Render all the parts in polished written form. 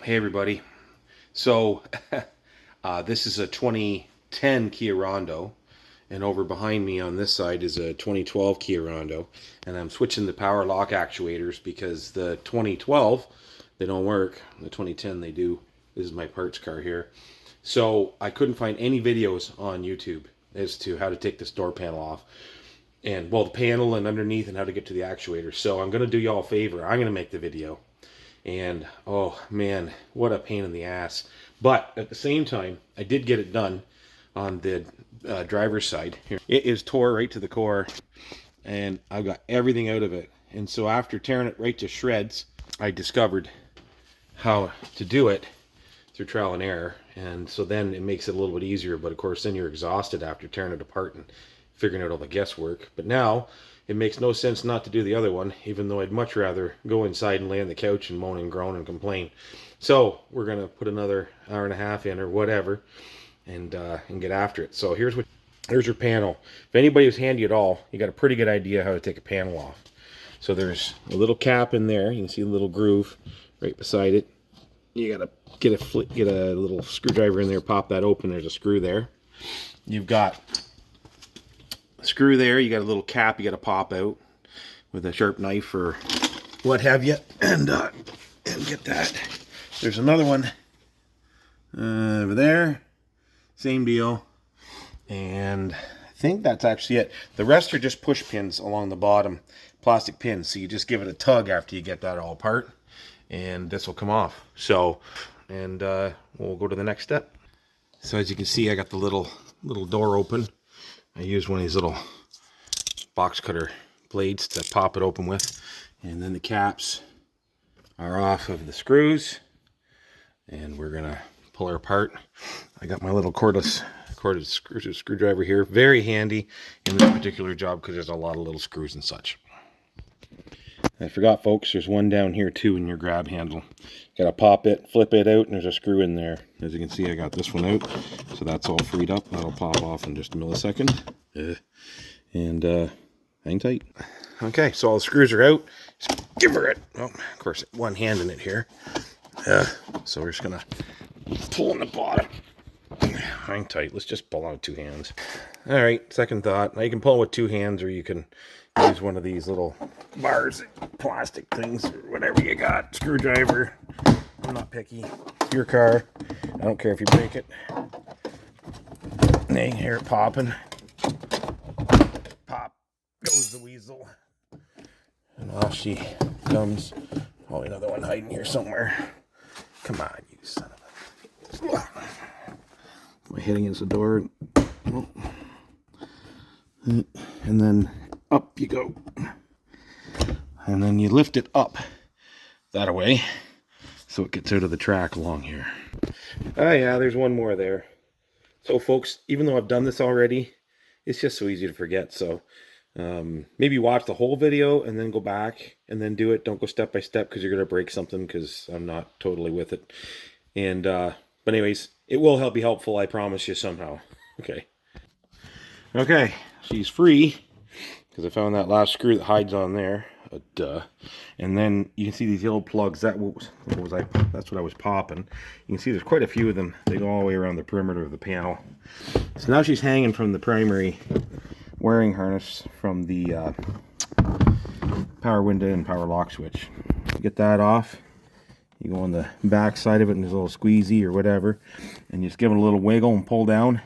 Hey everybody. So this is a 2010 Kia Rondo, and over behind me on this side is a 2012 Kia Rondo, and I'm switching the power lock actuators because the 2012 they don't work. The 2010 they do. This is my parts car here. So I couldn't find any videos on YouTube as to how to take this door panel off, and well, the panel and underneath, and how to get to the actuator. So I'm gonna do y'all a favor. I'm gonna make the video. And oh man, what a pain in the ass. But at the same time, I did get it done on the driver's side. Here, it is tore right to the core, and I've got everything out of it. And so after tearing it right to shreds, I discovered how to do it through trial and error. And so then it makes it a little bit easier. But of course, then you're exhausted after tearing it apart and figuring out all the guesswork. But now it makes no sense not to do the other one, even though I'd much rather go inside and lay on the couch and moan and groan and complain. So we're gonna put another hour and a half in or whatever, and get after it. So here's your panel. If anybody was handy at all, you got a pretty good idea how to take a panel off. So there's a little cap in there. You can see a little groove right beside it. You gotta get a little screwdriver in there, pop that open. There's a screw there. You've got a screw there. You got a little cap you got to pop out with a sharp knife or what have you, and get that. There's another one over there. Same deal. And I think that's actually it. The rest are just push pins along the bottom, plastic pins. So you just give it a tug after you get that all apart, and this will come off. So, and we'll go to the next step. So as you can see, I got the little door open. I used one of these little box cutter blades to pop it open with, and then the caps are off of the screws, and we're gonna pull her apart. I got my little cordless screwdriver here, very handy in this particular job because there's a lot of little screws and such. I forgot, folks, there's one down here too in your grab handle. Gotta pop it, flip it out, and there's a screw in there. As you can see, I got this one out, so that's all freed up. That'll pop off in just a millisecond. And hang tight. Okay, so all the screws are out. Just give her it. Oh, of course, one hand in it here. So we're just gonna pull on the bottom. Hang tight. Let's just pull on with two hands. All right, second thought. Now you can pull with two hands, or you can use one of these little bars, plastic things, or whatever you got. Screwdriver. I'm not picky. It's your car. I don't care if you break it. Dang, hear it popping. Pop goes the weasel. And off she comes. Oh, another one hiding here somewhere. Come on, you son of a... Am I hitting against the door? And then up you go. And then you lift it up that way so it gets out of the track along here. Oh yeah, there's one more there. So folks, even though I've done this already, it's just so easy to forget. So maybe watch the whole video and then go back and then do it. Don't go step by step because you're going to break something, because I'm not totally with it. And but anyways, it will be helpful, I promise you, somehow. Okay, she's free because I found that last screw that hides on there. Duh. And then you can see these yellow plugs. That's what I was popping. You can see there's quite a few of them. They go all the way around the perimeter of the panel. So now she's hanging from the primary wiring harness from the power window and power lock switch. You get that off. You go on the back side of it, and there's a little squeezy or whatever, and you just give it a little wiggle and pull down,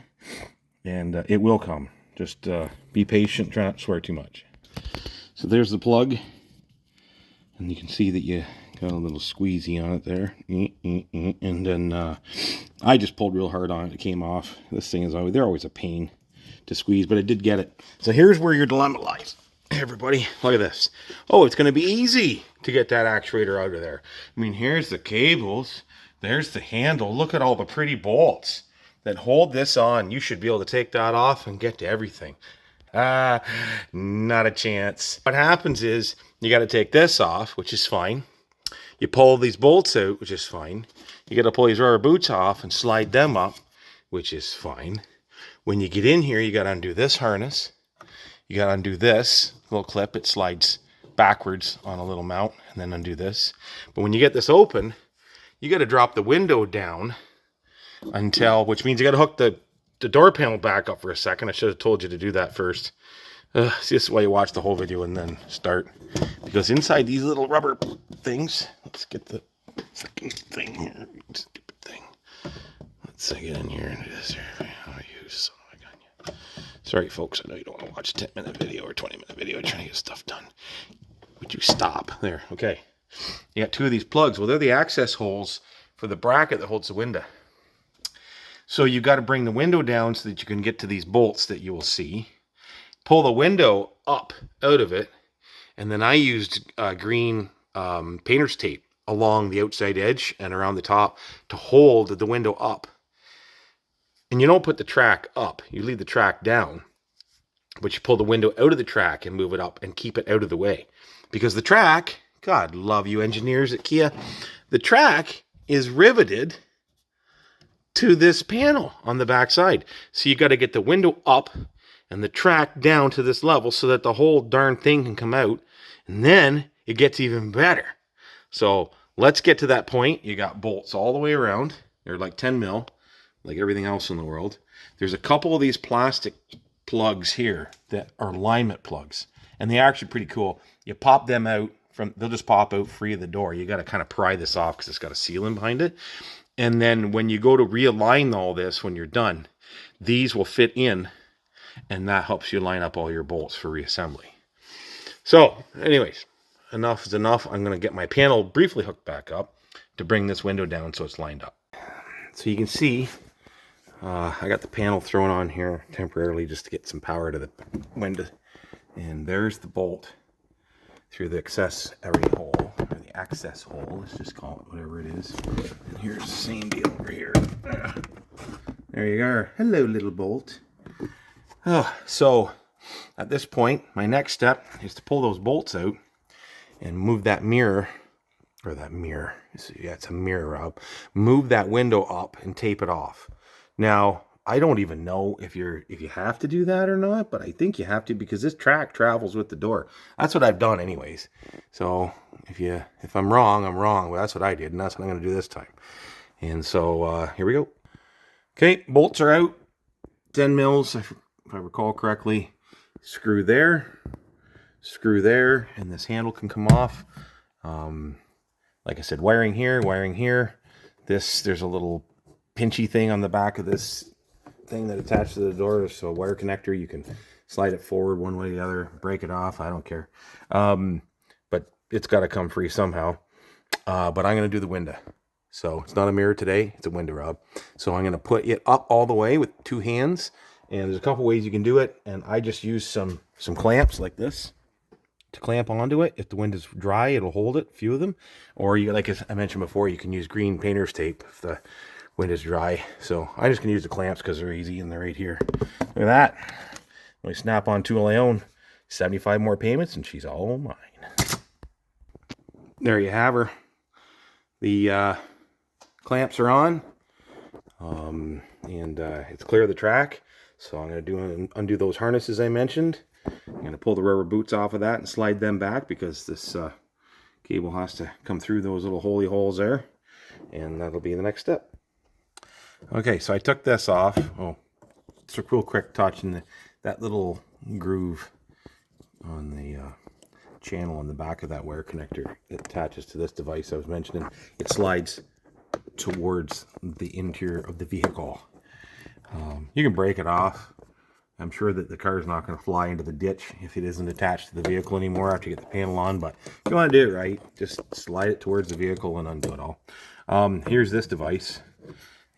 and it will come. Just be patient, try not to swear too much. So there's the plug, and you can see that you got a little squeezy on it there, and then I just pulled real hard on it. It came off. This thing is they're always a pain to squeeze, but I did get it. So here's where your dilemma lies. Hey everybody, look at this. Oh, it's going to be easy to get that actuator out of there. I mean, here's the cables. There's the handle. Look at all the pretty bolts that hold this on. You should be able to take that off and get to everything. Not a chance. What happens is you got to take this off, which is fine. You pull these bolts out, which is fine. You got to pull these rubber boots off and slide them up, which is fine. When you get in here, you got to undo this harness. You got to undo this little clip. It slides backwards on a little mount, and then undo this. But when you get this open, you got to drop the window down until, which means you got to hook the door panel back up for a second. I should have told you to do that first. See, this is why you watch the whole video and then start. Because inside these little rubber things, let's get the fucking thing here. Stupid thing. Let's get in here and do this here. Oh, you son of a gun. Sorry, folks. I know you don't want to watch a 10-minute video or 20-minute video trying to get stuff done. Would you stop? There. Okay. You got two of these plugs. Well, they're the access holes for the bracket that holds the window. So you got to bring the window down so that you can get to these bolts that you will see. Pull the window up out of it. And then I used green painter's tape along the outside edge and around the top to hold the window up. And you don't put the track up. You leave the track down. But you pull the window out of the track and move it up and keep it out of the way. Because the track, God love you engineers at Kia, the track is riveted to this panel on the back side. So you got to get the window up and the track down to this level so that the whole darn thing can come out. And then it gets even better. So let's get to that point. You got bolts all the way around. They're like 10 mil, like everything else in the world. There's a couple of these plastic plugs here that are alignment plugs. And they're actually pretty cool. You pop them out they'll just pop out free of the door. You got to kind of pry this off because it's got a sealant behind it. And then when you go to realign all this, when you're done, these will fit in, and that helps you line up all your bolts for reassembly. So, anyways, enough is enough. I'm going to get my panel briefly hooked back up to bring this window down so it's lined up. So you can see, I got the panel thrown on here temporarily just to get some power to the window. And there's the bolt through the accessory hole, or the access hole, let's just call it whatever it is. And here's the same deal over here. There you are. Hello, little bolt. So at this point, my next step is to pull those bolts out and move that mirror, yeah, it's a mirror up. Move that window up and tape it off. Now, I don't even know if you have to do that or not, but I think you have to because this track travels with the door. That's what I've done anyways. So if I'm wrong, I'm wrong. Well, that's what I did, and that's what I'm going to do this time. And so here we go. Okay, bolts are out. 10 mils, if I recall correctly. Screw there, and this handle can come off. Like I said, wiring here. There's a little pinchy thing on the back of this thing that attaches to the door, so a wire connector, you can slide it forward one way or the other, break it off, I don't care. But it's got to come free somehow. But I'm going to do the window. So it's not a mirror today, it's a window rub. So I'm going to put it up all the way with two hands, and there's a couple ways you can do it, and I just use some clamps like this to clamp onto it. If the window's dry, it'll hold it, a few of them. Or you, like I mentioned before, you can use green painter's tape if the wind is dry. So I just can use the clamps because they're easy and they're right here. Look at that. My snap-on tool I own. 75 more payments and she's all mine. There you have her. The clamps are on. And it's clear of the track. So I'm going to undo those harnesses I mentioned. I'm going to pull the rubber boots off of that and slide them back because this cable has to come through those little holy holes there. And that'll be the next step. Okay, so I took this off. Oh, it's a real quick touch, and that little groove on the channel on the back of that wire connector that attaches to this device I was mentioning, it slides towards the interior of the vehicle. You can break it off. I'm sure that the car is not going to fly into the ditch if it isn't attached to the vehicle anymore after you get the panel on, but if you want to do it right, just slide it towards the vehicle and undo it all. Here's this device.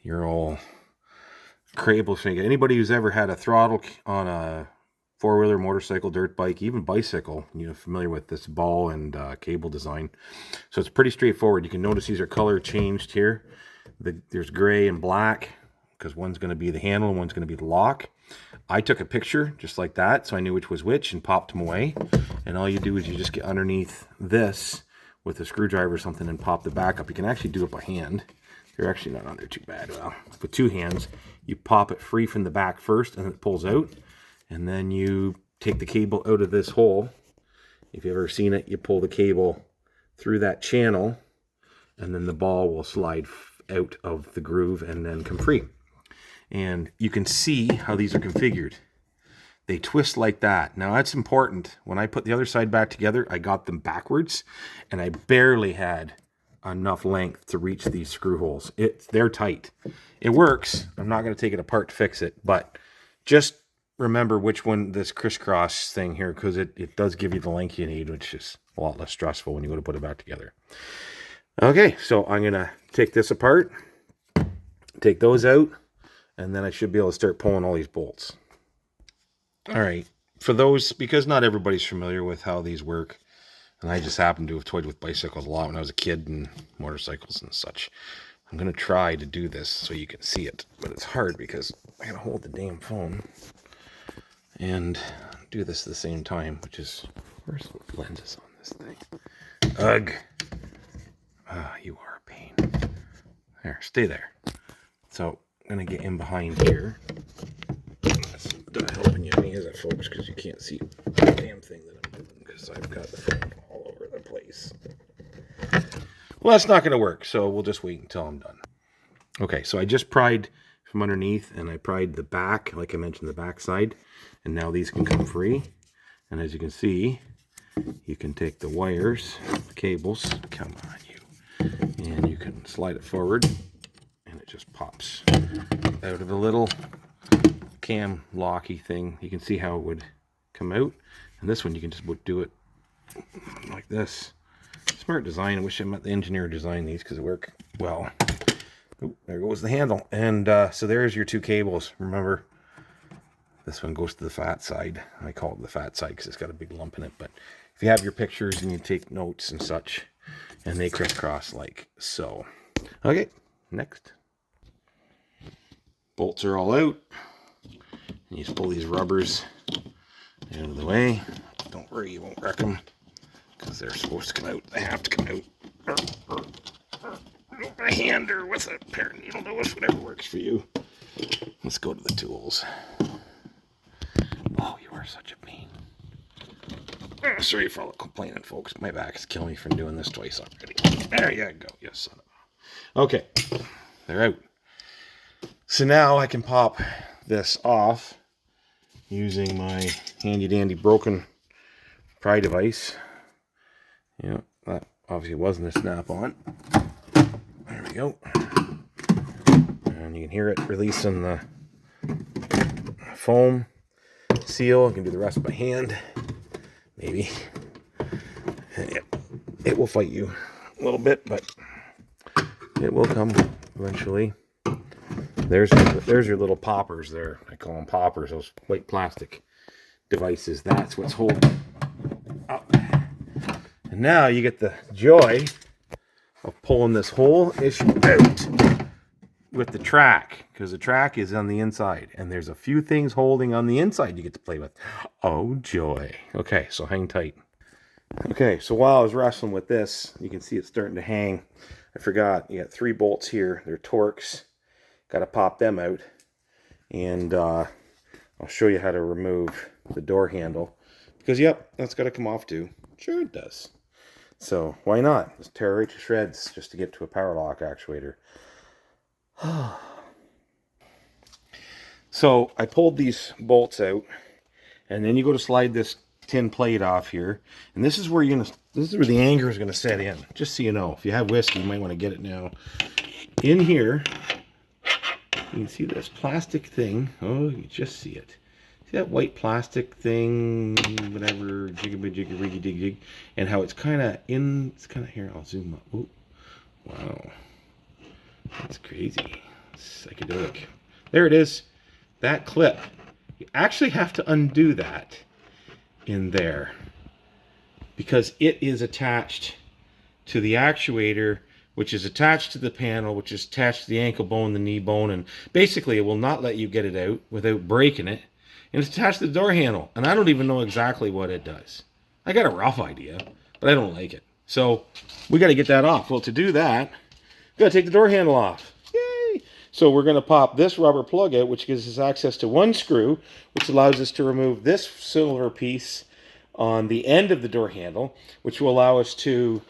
Your old cable shrink. Anybody who's ever had a throttle on a four-wheeler, motorcycle, dirt bike, even bicycle, you're familiar with this ball and cable design. So it's pretty straightforward. You can notice these are color changed here. There's gray and black because one's going to be the handle and one's going to be the lock. I took a picture just like that so I knew which was which and popped them away. And all you do is you just get underneath this with a screwdriver or something and pop the back up. You can actually do it by hand. They're actually not on there too bad. Well, with two hands, you pop it free from the back first and it pulls out. And then you take the cable out of this hole. If you've ever seen it, you pull the cable through that channel and then the ball will slide out of the groove and then come free. And you can see how these are configured. They twist like that. Now that's important. When I put the other side back together, I got them backwards, and I barely had enough length to reach these screw holes. They're tight. It works. I'm not going to take it apart to fix it, but just remember which one, this crisscross thing here, because it does give you the length you need, which is a lot less stressful when you go to put it back together. Okay, so I'm going to take this apart, take those out, and then I should be able to start pulling all these bolts. All right, for those, because not everybody's familiar with how these work, and I just happen to have toyed with bicycles a lot when I was a kid and motorcycles and such. I'm going to try to do this so you can see it, but it's hard because I got to hold the damn phone and do this at the same time, which is, where's the lenses on this thing? Ugh. Ah, you are a pain. There, stay there. So I'm going to get in behind here. That's not helping you any, is it, folks? Because you can't see the damn thing that I'm doing because I've got the phone all over the place. Well, that's not going to work, so we'll just wait until I'm done. Okay, so I just pried from underneath, and I pried the back, like I mentioned, the back side, and now these can come free. And as you can see, you can take the wires, the cables, come on you, and you can slide it forward, and it just pops out of the little cam locky thing. You can see how it would come out, and this one you can just do it like this. Smart design. I wish I met the engineer who designed these because it work well. Ooh, there goes the handle, and so there's your two cables. Remember, this one goes to the fat side. I call it the fat side because it's got a big lump in it, but if you have your pictures and you take notes and such, and they crisscross like so. Okay, next. Bolts are all out. And you just pull these rubbers out of the way. Don't worry, you won't wreck them because they're supposed to come out. They have to come out. A hand or with a pair of needle nose, whatever works for you. Let's go to the tools. Oh, you are such a pain. Sorry for all the complaining, folks. My back is killing me from doing this twice already. There you go, you son of a... Okay, they're out. So now I can pop this off using my handy dandy broken pry device. Yeah, that obviously wasn't a snap-on. There we go. And you can hear it releasing the foam seal. I can do the rest by hand, maybe. It will fight you a little bit, but it will come eventually. There's your little poppers there. I call them poppers, those white plastic devices. That's what's holding up. And now you get the joy of pulling this whole issue out with the track, because the track is on the inside, and there's a few things holding on the inside you get to play with. Oh, joy. Okay, so hang tight. Okay, so while I was wrestling with this, you can see it's starting to hang. I forgot, you got 3 bolts here. They're Torx. Got to pop them out, and I'll show you how to remove the door handle, because yep, that's got to come off too. Sure it does. So why not? Let's tear right to shreds just to get to a power lock actuator. So I pulled these bolts out, and then you go to slide this tin plate off here, and this is where this is where the anger is gonna set in. Just so you know, if you have whiskey, you might want to get it now. In here, you can see this plastic thing. Oh, you just see it. See that white plastic thing, whatever, jiggy, and how it's kind of here. I'll zoom up. Oh, wow, that's crazy. It's psychedelic. There it is. That clip. You actually have to undo that in there because it is attached to the actuator, which is attached to the panel, which is attached to the ankle bone, the knee bone, and basically it will not let you get it out without breaking it. And it's attached to the door handle, and I don't even know exactly what it does. I got a rough idea, but I don't like it. So we got to get that off. Well, to do that, we got to take the door handle off. Yay! So we're going to pop this rubber plug out, which gives us access to one screw, which allows us to remove this silver piece on the end of the door handle, which will allow us to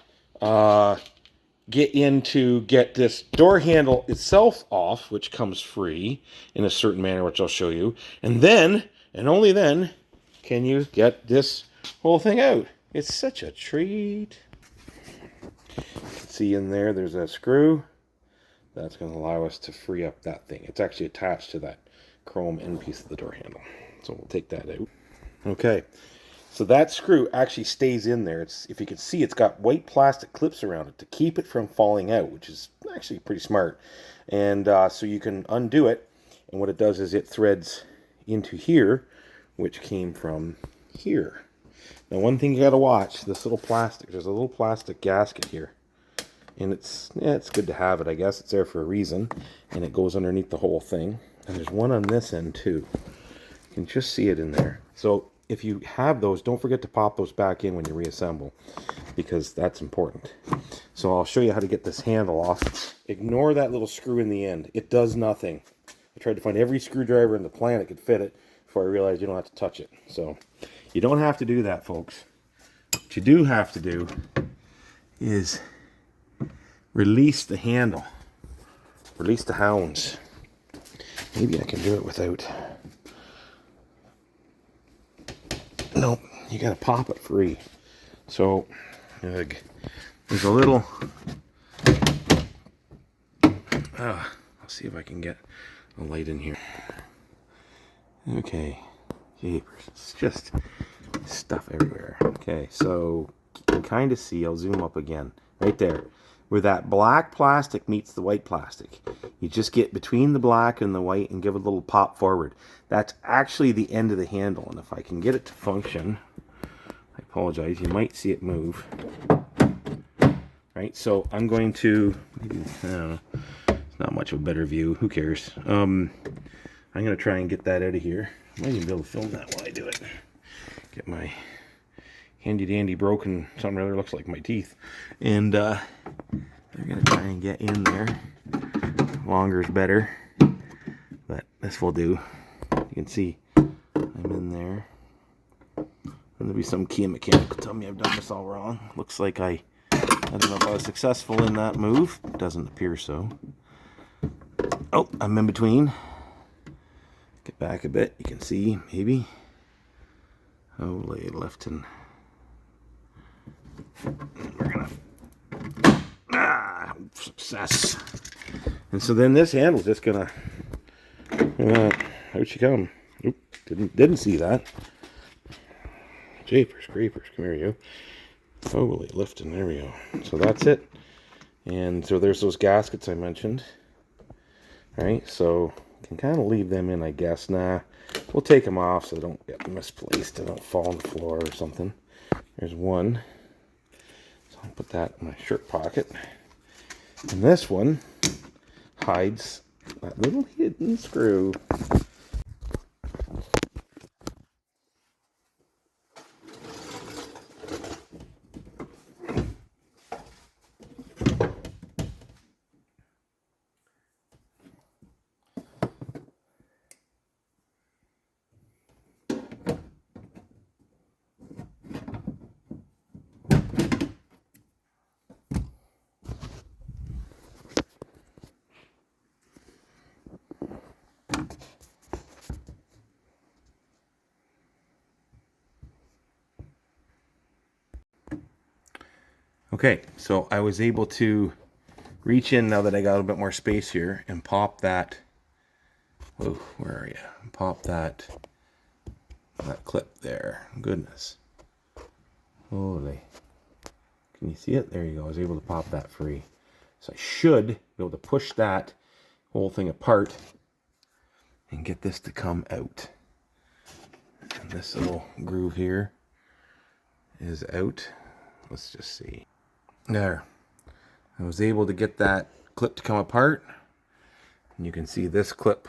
get this door handle itself off, which comes free in a certain manner, which I'll show you. And then, and only then, can you get this whole thing out. It's such a treat. See in there, there's a screw. That's going to allow us to free up that thing. It's actually attached to that chrome end piece of the door handle. So we'll take that out. Okay. So that screw actually stays in there. It's, if you can see, it's got white plastic clips around it to keep it from falling out, which is actually pretty smart. And so you can undo it, and what it does is it threads into here, which came from here. Now, one thing you got to watch, this little plastic. There's a little plastic gasket here, and it's good to have it. I guess it's there for a reason, and it goes underneath the whole thing. And there's one on this end too. You can just see it in there. So if you have those, don't forget to pop those back in when you reassemble, because that's important. So I'll show you how to get this handle off. Ignore that little screw in the end. It does nothing. I tried to find every screwdriver in the planet that could fit it before I realized you don't have to touch it. So you don't have to do that, folks. What you do have to do is release the handle. Release the hounds. Maybe I can do it without... Nope, you gotta pop it free. So, there's a little... I'll see if I can get a light in here. Okay, jeepers, it's just stuff everywhere. Okay, so you can kind of see, I'll zoom up again, right there. Where that black plastic meets the white plastic. You just get between the black and the white and give it a little pop forward. That's actually the end of the handle. And if I can get it to function, I apologize, you might see it move. Right, so I'm going to, maybe, I don't know, it's not much of a better view, who cares. I'm going to try and get that out of here. I might even be able to film that while I do it. Get my handy dandy broken, something rather looks like my teeth. And they're going to try and get in there. Longer is better, but this will do. You can see I'm in there. And there'll be some key mechanic tell me I've done this all wrong. Looks like I don't know if I was successful in that move. It doesn't appear so. Oh, I'm in between. Get back a bit. You can see, maybe. Holy lifting. We're gonna success. And so then this handle's just gonna out she come. Oop, didn't see that. Jeepers creepers, come here you. Holy lifting, there we go. So that's it. And so there's those gaskets I mentioned. Right, so can kind of leave them in, I guess. Nah, we'll take them off so they don't get misplaced, they don't fall on the floor or something. There's one. So I'll put that in my shirt pocket. And this one hides that little hidden screw. Okay, so I was able to reach in now that I got a bit more space here and pop that. Oh, where are you? Pop that clip there. Goodness. Holy. Can you see it? There you go. I was able to pop that free. So I should be able to push that whole thing apart and get this to come out. And this little groove here is out. Let's just see. There. I was able to get that clip to come apart. And you can see this clip,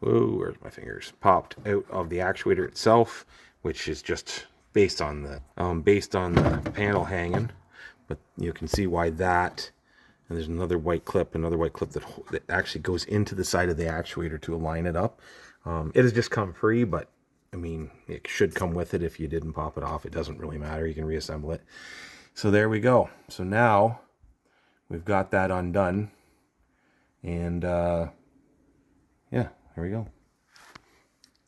whoa, where's my fingers, popped out of the actuator itself, which is just based on the panel hanging. But you can see why that, and there's another white clip that actually goes into the side of the actuator to align it up. It has just come free, but I mean, it should come with it if you didn't pop it off. It doesn't really matter. You can reassemble it. So there we go. So now we've got that undone. And yeah, there we go.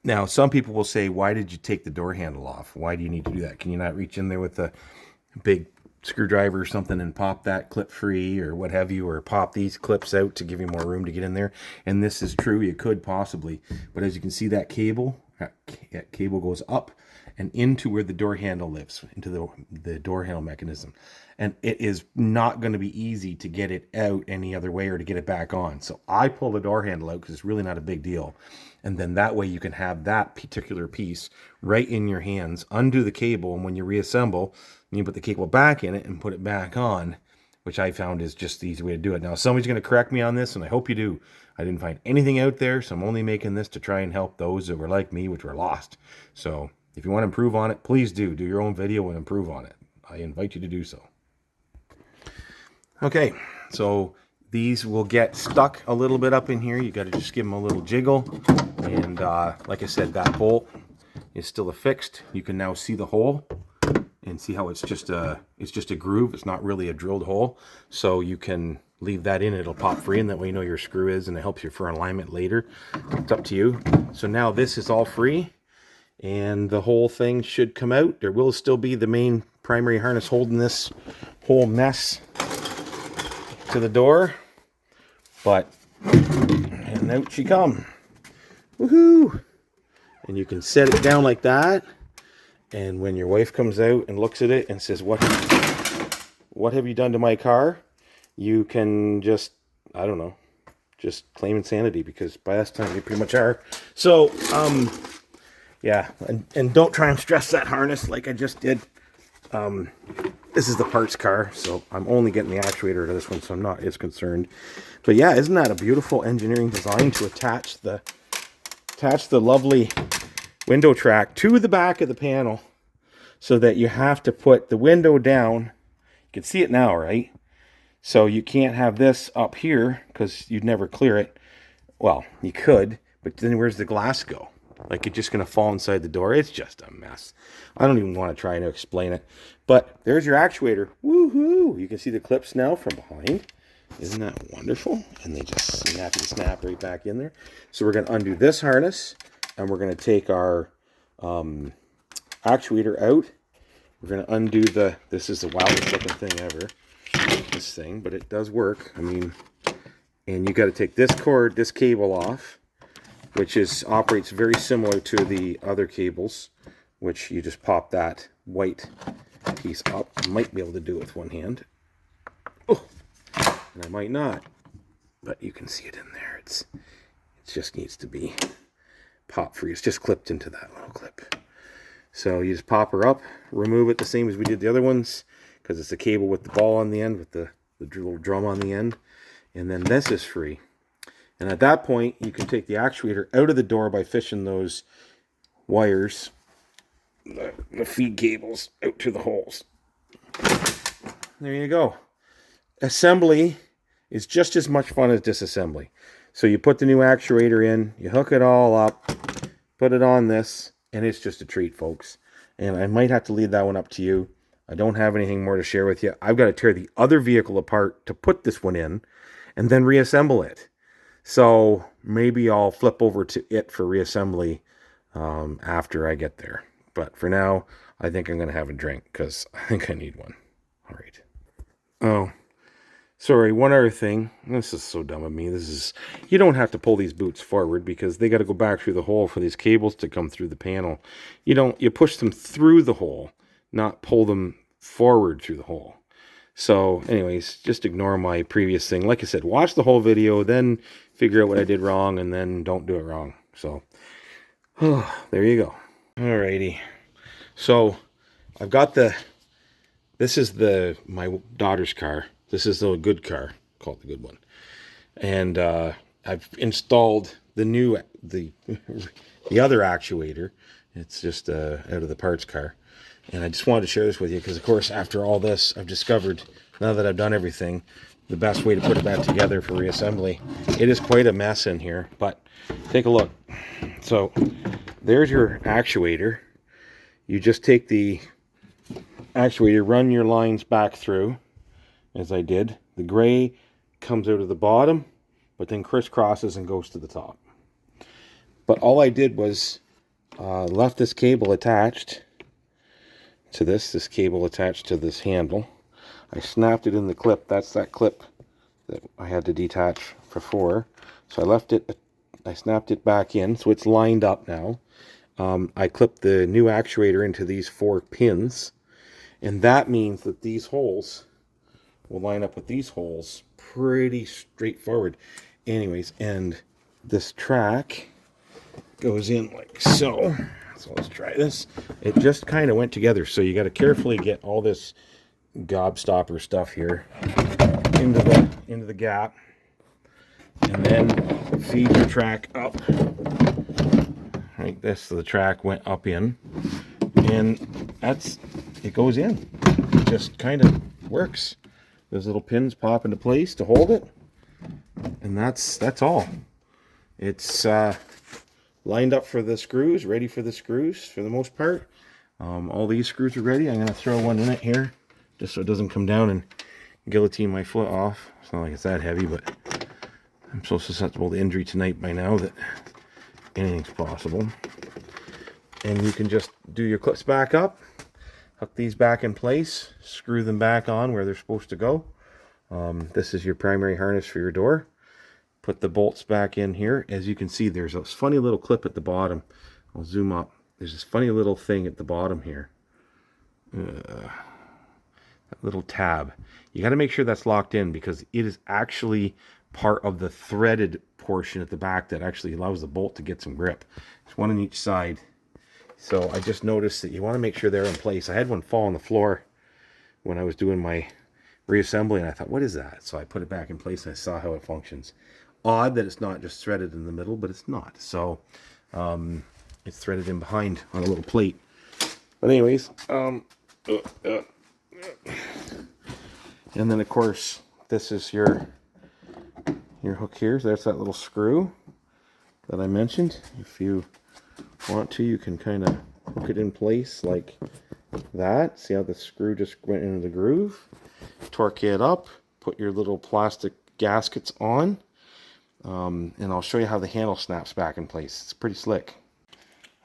Now, some people will say, why did you take the door handle off? Why do you need to do that? Can you not reach in there with a big screwdriver or something and pop that clip free or what have you, or pop these clips out to give you more room to get in there? And this is true, you could possibly, but as you can see, that cable goes up and into where the door handle lives, into the door handle mechanism, and it is not going to be easy to get it out any other way or to get it back on. So I pull the door handle out because it's really not a big deal, and then that way you can have that particular piece right in your hands, undo the cable, and when you reassemble, you put the cable back in it and put it back on, which I found is just the easy way to do it. Now, somebody's going to correct me on this, and I hope you do. I didn't find anything out there, so I'm only making this to try and help those that were like me, which were lost. So if you want to improve on it, please do your own video and improve on it. I invite you to do so. Okay, so these will get stuck a little bit up in here. You got to just give them a little jiggle. And like I said, that bolt is still affixed. You can now see the hole and see how it's just a groove. It's not really a drilled hole. So you can leave that in, it'll pop free, and that way you know your screw is, and it helps you for alignment later. It's up to you. So now this is all free, and the whole thing should come out. There will still be the main primary harness holding this whole mess to the door, but, and out she come. Woohoo! And you can set it down like that, and when your wife comes out and looks at it and says, what have you done to my car? You can just, I don't know, just claim insanity, because by this time you pretty much are. So, yeah, and don't try and stress that harness like I just did. This is the parts car, so I'm only getting the actuator to this one, so I'm not as concerned. But yeah, isn't that a beautiful engineering design to attach the lovely window track to the back of the panel, so that you have to put the window down. You can see it now, right? So you can't have this up here because you'd never clear it. Well, you could, but then where's the glass go? Like, it's just going to fall inside the door. It's just a mess. I don't even want to try to explain it. But there's your actuator. Woohoo! You can see the clips now from behind. Isn't that wonderful? And they just snap right back in there. So we're going to undo this harness, and we're going to take our actuator out. We're going to undo this is the wildest looking thing ever, this thing, but it does work. I mean, and you got to take this cable off, which operates very similar to the other cables, which you just pop that white piece up. I might be able to do it with one hand. Oh, and I might not, but you can see it in there. It just needs to be pop free. It's just clipped into that little clip. So you just pop her up, remove it the same as we did the other ones, because it's a cable with the ball on the end, with the little drum on the end. And then this is free. And at that point, you can take the actuator out of the door by fishing those wires, the feed cables, out to the holes. There you go. Assembly is just as much fun as disassembly. So you put the new actuator in, you hook it all up, put it on this, and it's just a treat, folks. And I might have to leave that one up to you. I don't have anything more to share with you. I've got to tear the other vehicle apart to put this one in and then reassemble it. So maybe I'll flip over to it for reassembly after I get there. But for now, I think I'm going to have a drink because I think I need one. All right. Oh, sorry. One other thing. This is so dumb of me. You don't have to pull these boots forward because they got to go back through the hole for these cables to come through the panel. You push them through the hole, not pull them forward through the hole. So anyways, just ignore my previous thing. Like I said, watch the whole video, then figure out what I did wrong, and then don't do it wrong. So, there you go. Alrighty. So, I've got this is my daughter's car. This is the good car, called the good one. And I've installed the other actuator. It's just out of the parts car. And I just wanted to share this with you because, of course, after all this, I've discovered, now that I've done everything, the best way to put it back together for reassembly. It is quite a mess in here, but take a look. So there's your actuator. You just take the actuator, run your lines back through, as I did. The gray comes out of the bottom, but then crisscrosses and goes to the top. But all I did was left this cable attached to this cable attached to this handle. I snapped it in the clip. That's that clip that I had to detach before. So I left it, I snapped it back in, so it's lined up now. I clipped the new actuator into these 4 pins, and that means that these holes will line up with these holes pretty straightforward. Anyways, and this track goes in like so. So let's try this. It just kind of went together, so you got to carefully get all this gobstopper stuff here into the gap, and then feed your track up like this. So the track went up in, and it goes in. It just kind of works. Those little pins pop into place to hold it, and that's all. It's lined up for the screws, ready for the screws for the most part. All these screws are ready. I'm going to throw one in it here just so it doesn't come down and guillotine my foot off. It's not like it's that heavy, but I'm so susceptible to injury tonight by now that anything's possible. And you can just do your clips back up, hook these back in place, screw them back on where they're supposed to go. This is your primary harness for your door. Put the bolts back in here. As you can see, there's a funny little clip at the bottom. I'll zoom up. There's this funny little thing at the bottom here. That little tab. You got to make sure that's locked in, because it is actually part of the threaded portion at the back that actually allows the bolt to get some grip. There's one on each side. So I just noticed that you want to make sure they're in place. I had one fall on the floor when I was doing my reassembly, and I thought, what is that? So I put it back in place and I saw how it functions. Odd that it's not just threaded in the middle, but it's not. So it's threaded in behind on a little plate. But anyways, and then of course this is your hook here. So that's that little screw that I mentioned. If you want to, you can kind of hook it in place like that. See how the screw just went into the groove? Torque it up, put your little plastic gaskets on, and I'll show you how the handle snaps back in place. It's pretty slick.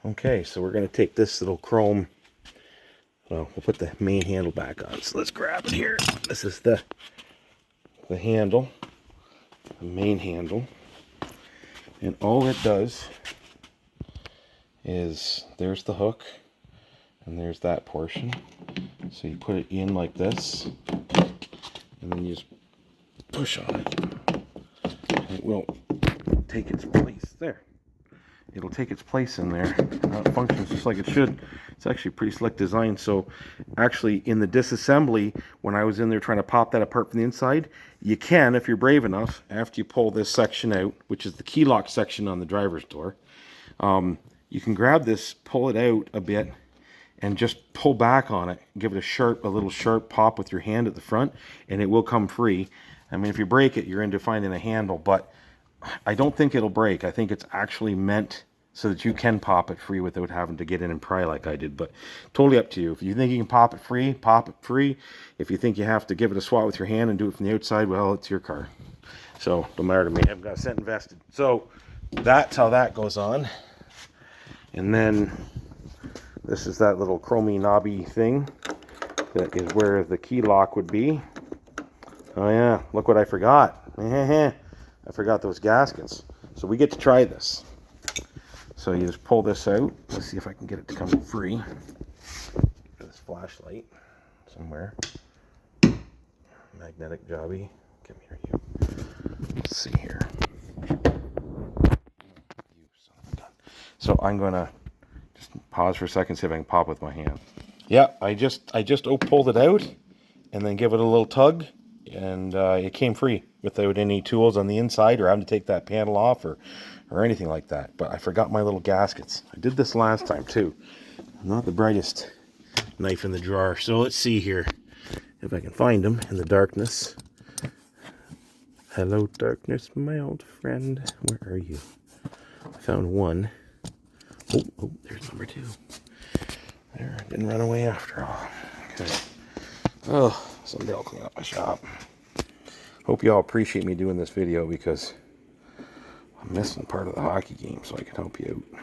Okay, so we're going to take this little chrome, well, we'll put the main handle back on. So let's grab it here. This is the handle, the main handle, and all it does is, there's the hook, and there's that portion. So you put it in like this, and then you just push on it. And it will take its place there. It'll take its place in there. It functions just like it should. It's actually a pretty slick design. So actually in the disassembly, when I was in there trying to pop that apart from the inside, you can, if you're brave enough, after you pull this section out, which is the key lock section on the driver's door, you can grab this, pull it out a bit, and just pull back on it. Give it a little sharp pop with your hand at the front, and it will come free. I mean, if you break it, you're into finding a handle, but I don't think it'll break. I think it's actually meant so that you can pop it free without having to get in and pry like I did, but totally up to you. If you think you can pop it free, pop it free. If you think you have to give it a swat with your hand and do it from the outside, well, it's your car. So, don't matter to me. I've got a cent invested. So, that's how that goes on. And then, this is that little chromey knobby thing. That is where the key lock would be. Oh yeah, look what I forgot. I forgot those gaskets. So we get to try this. So you just pull this out. Let's see if I can get it to come free. This flashlight somewhere. Magnetic jobby. Come here, you. Let's see here. So I'm gonna just pause for a second, see if I can pop with my hand. Yeah, I just pulled it out and then give it a little tug, and it came free without any tools on the inside or having to take that panel off or anything like that. But I forgot my little gaskets. I did this last time too. I'm not the brightest knife in the drawer. So let's see here if I can find them in the darkness. Hello, darkness, my old friend. Where are you? I found one. Oh, there's number 2. There, I didn't run away after all. Okay. Oh, someday I'll clean up my shop. Hope you all appreciate me doing this video because I'm missing part of the hockey game, so I can help you out.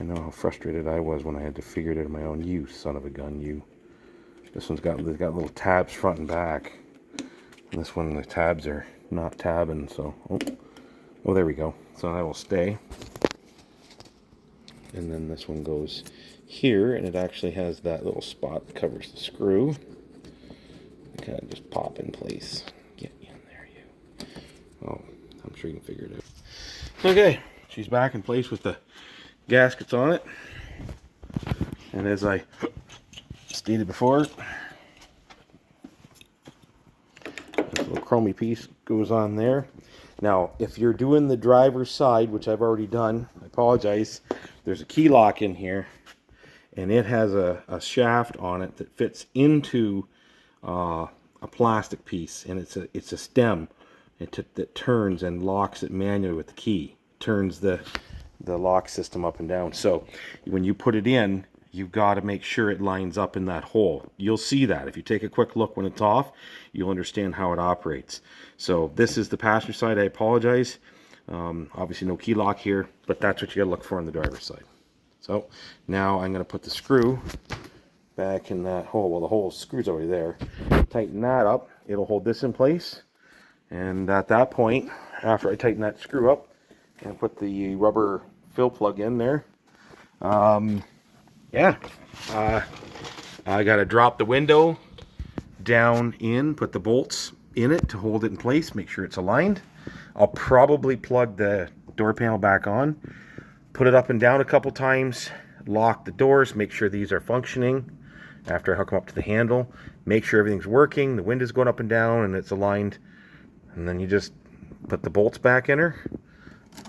I know how frustrated I was when I had to figure it out on my own. You son of a gun, you. This one's got little tabs front and back. And this one, the tabs are not tabbing, so... Oh, there we go. So that will stay. And then this one goes here, and it actually has that little spot that covers the screw. Kind of just pop in place. Get in there, you. Oh, I'm sure you can figure it out. Okay, she's back in place with the gaskets on it. And as I stated before, this little chromey piece goes on there. Now, if you're doing the driver's side, which I've already done, I apologize, there's a key lock in here, and it has a shaft on it that fits into a plastic piece, and it's a stem that turns and locks it manually with the key. Turns the lock system up and down. So when you put it in, you've got to make sure it lines up in that hole. You'll see that. If you take a quick look when it's off, you'll understand how it operates. So this is the passenger side. I apologize. Obviously no key lock here, but that's what you got to look for on the driver's side. So now I'm going to put the screw back in that hole. Well, the hole screw's already there. Tighten that up. It'll hold this in place. And at that point, after I tighten that screw up and put the rubber fill plug in there, yeah, I got to drop the window down in, put the bolts in it to hold it in place, make sure it's aligned. I'll probably plug the door panel back on, put it up and down a couple times, lock the doors, make sure these are functioning after I hook them up to the handle, make sure everything's working, the window's going up and down and it's aligned, and then you just put the bolts back in her,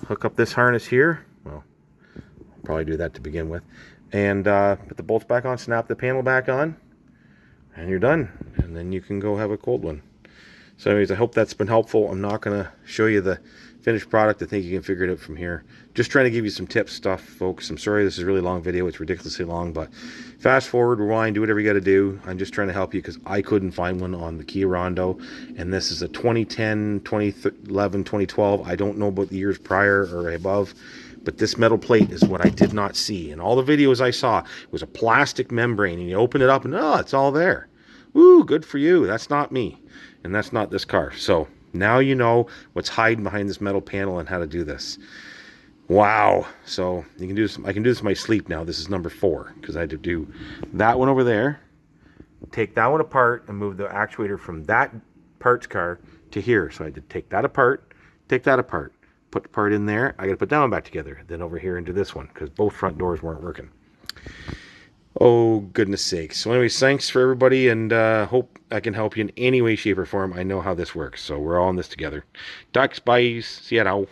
hook up this harness here, well, I'll probably do that to begin with, and put the bolts back on, snap the panel back on, and you're done. And then you can go have a cold one. So anyways, I hope that's been helpful. I'm not going to show you the finished product. I think you can figure it out from here. Just trying to give you some tips stuff, folks. I'm sorry this is a really long video. It's ridiculously long, but fast forward, rewind, do whatever you got to do. I'm just trying to help you because I couldn't find one on the Kia Rondo, and this is a 2010, 2011, 2012. I don't know about the years prior or above, but this metal plate is what I did not see. In all the videos I saw, it was a plastic membrane, and you open it up and oh, it's all there. Woo, good for you. That's not me, and that's not this car. So now you know what's hiding behind this metal panel and how to do this. Wow. So you can do this. I can do this in my sleep now. This is number 4 because I had to do that one over there, take that one apart, and move the actuator from that parts car to here. So I had to take that apart, put the part in there. I got to put that one back together, then over here into this one because both front doors weren't working. Oh, goodness sakes. So anyways, thanks for everybody, and hope I can help you in any way, shape, or form. I know how this works, so we're all in this together. Ducks, bye. See ya now.